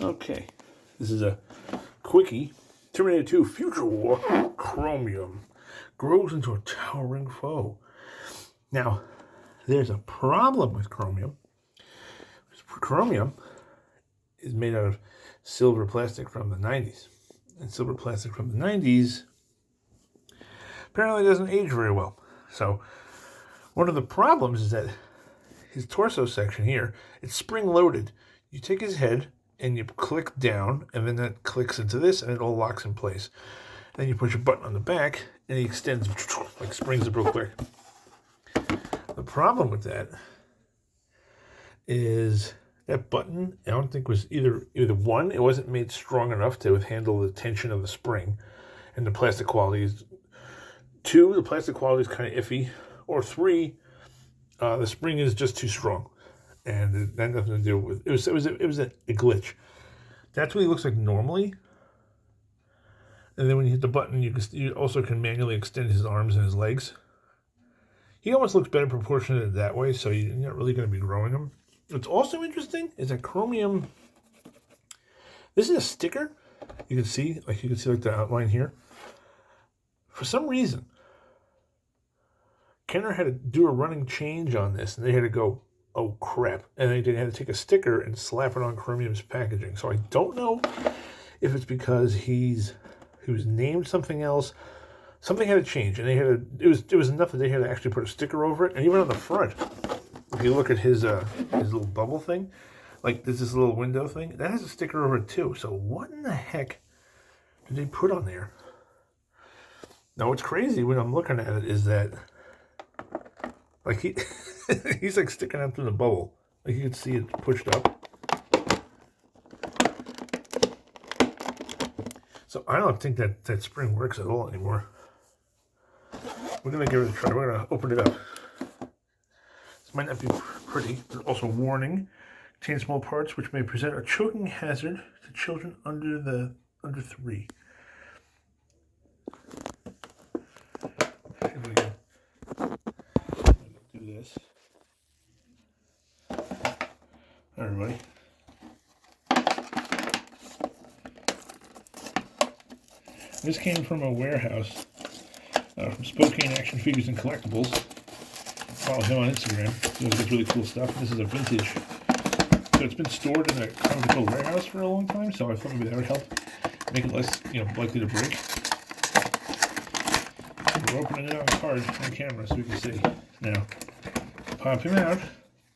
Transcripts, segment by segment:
Okay, this is a quickie. Terminator 2 Future War Kromium grows into a towering foe. Now, there's a problem with Kromium. Kromium is made out of silver plastic from the 90s. And silver plastic from the 90s apparently doesn't age very well. So, one of the problems is that his torso section here, it's spring-loaded. You take his head and you click down, and then that clicks into this, and it all locks in place. Then you push a button on the back, and he extends, like springs it real quick. The problem with that is that button, I don't think was either one, it wasn't made strong enough to handle the tension of the spring, and the plastic quality is. Two, the plastic quality is kind of iffy, or three, the spring is just too strong. And that had nothing to do with it was a glitch. That's what he looks like normally. And then when you hit the button, you also can manually extend his arms and his legs. He almost looks better proportionate that way, so you're not really going to be growing him. What's also interesting is that Kromium. This is a sticker. You can see like the outline here. For some reason, Kenner had to do a running change on this, and they had to go, oh crap, and they had to take a sticker and slap it on Kromium's packaging. So I don't know if it's because he was named something else. Something had to change, and it was enough that they had to actually put a sticker over it. And even on the front, if you look at his little bubble thing, like this little window thing, that has a sticker over it too. So what in the heck did they put on there? Now what's crazy when I'm looking at it is that like he's like sticking out through the bubble. Like you can see it pushed up. So I don't think that spring works at all anymore. We're going to give it a try. We're going to open it up. This might not be pretty. There's also a warning. Contains small parts which may present a choking hazard to children under 3. Here we go. Do this. Hi, everybody. This came from a warehouse from Spokane Action Figures and Collectibles. Follow him on Instagram. He does really cool stuff. This is a vintage. So it's been stored in a conventional warehouse for a long time, so I thought maybe that would help make it less, likely to break. So we're opening it on card on camera so we can see. Now, pop him out.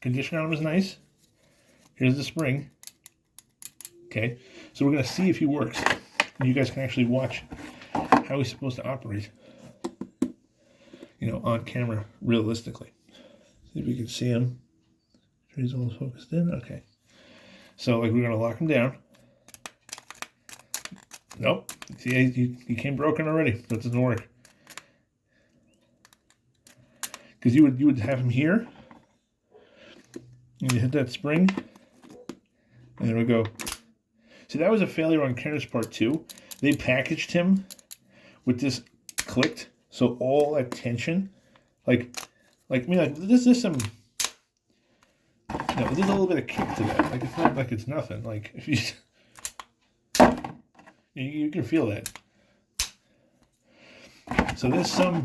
Condition on him is nice. Here's the spring. Okay, so we're going to see if he works. And you guys can actually watch how he's supposed to operate, on camera, realistically. See if you can see him. Sure he's all focused in. Okay. So, we're going to lock him down. Nope. See, he came broken already. That doesn't work. Because you would have him here. And you hit that spring. And there we go. See, that was a failure on Kenner's part too. They packaged him with this clicked, so all that tension, this is some, there's a little bit of kick to that. Like it's not like it's nothing. Like if you can feel that. So there's the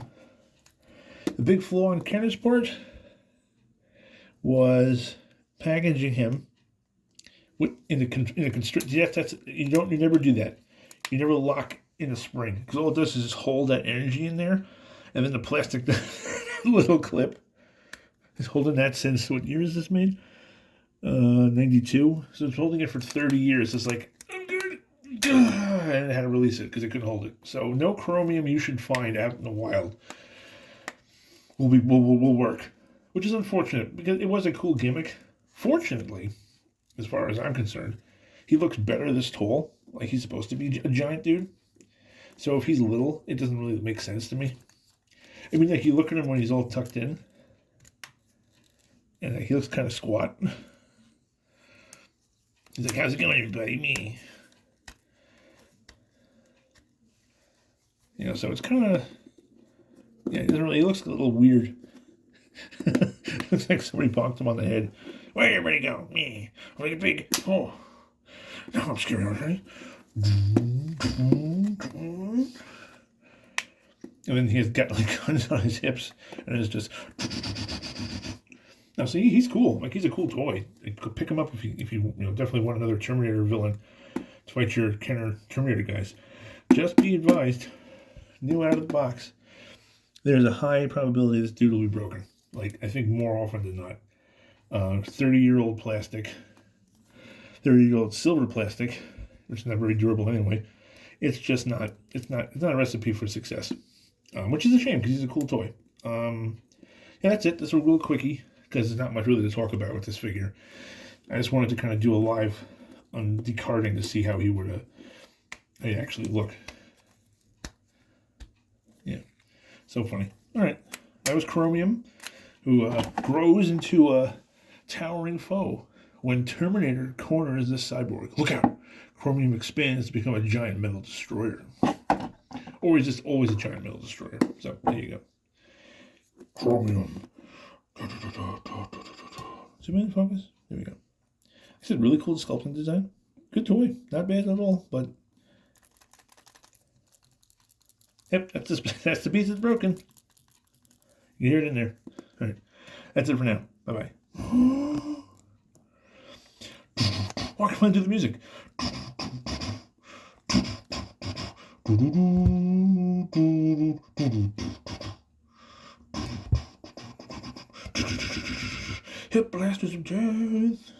big flaw on Kenner's part was packaging him. In the constrict, yes, you never do that. You never lock in a spring because all it does is just hold that energy in there, and then the plastic little clip is holding that since what year is this made? 92. So it's holding it for 30 years. It's like I'm good, and it had to release it because it couldn't hold it. So no Kromium you should find out in the wild will work, which is unfortunate because it was a cool gimmick. Fortunately, as far as I'm concerned, he looks better this tall, like he's supposed to be a giant dude. So if he's little, it doesn't really make sense to me. I mean, you look at him when he's all tucked in, and he looks kind of squat. He's like, how's it going, everybody? Me. So it's kind of, he looks a little weird. Looks like somebody bonked him on the head. Where'd everybody go? Me. Like a big, Now I'm scared, okay? And then he's got like guns on his hips, and it's just. Now, see, he's cool. Like, he's a cool toy. You could pick him up if you definitely want another Terminator villain to fight your Kenner Terminator guys. Just be advised, new out of the box, there's a high probability this dude will be broken. Like, I think more often than not. 30-year-old plastic, 30-year-old silver plastic, which is not very durable anyway. It's just not. It's not a recipe for success, which is a shame because he's a cool toy. Yeah, that's it. This is a real quickie because there's not much really to talk about with this figure. I just wanted to kind of do a live on decarding to see how he would actually look. Yeah, so funny. All right, that was Kromium, who grows into a towering foe when Terminator corners this cyborg. Look out! Kromium expands to become a giant metal destroyer. Or he's just always a giant metal destroyer. So, there you go. Kromium. Zoom in, focus. There we go. I said really cool sculpting design. Good toy. Not bad at all, but... Yep, that's the piece that's broken. You hear it in there. All right. That's it for now. Bye-bye. Walk on to the music. Hip blasters of death.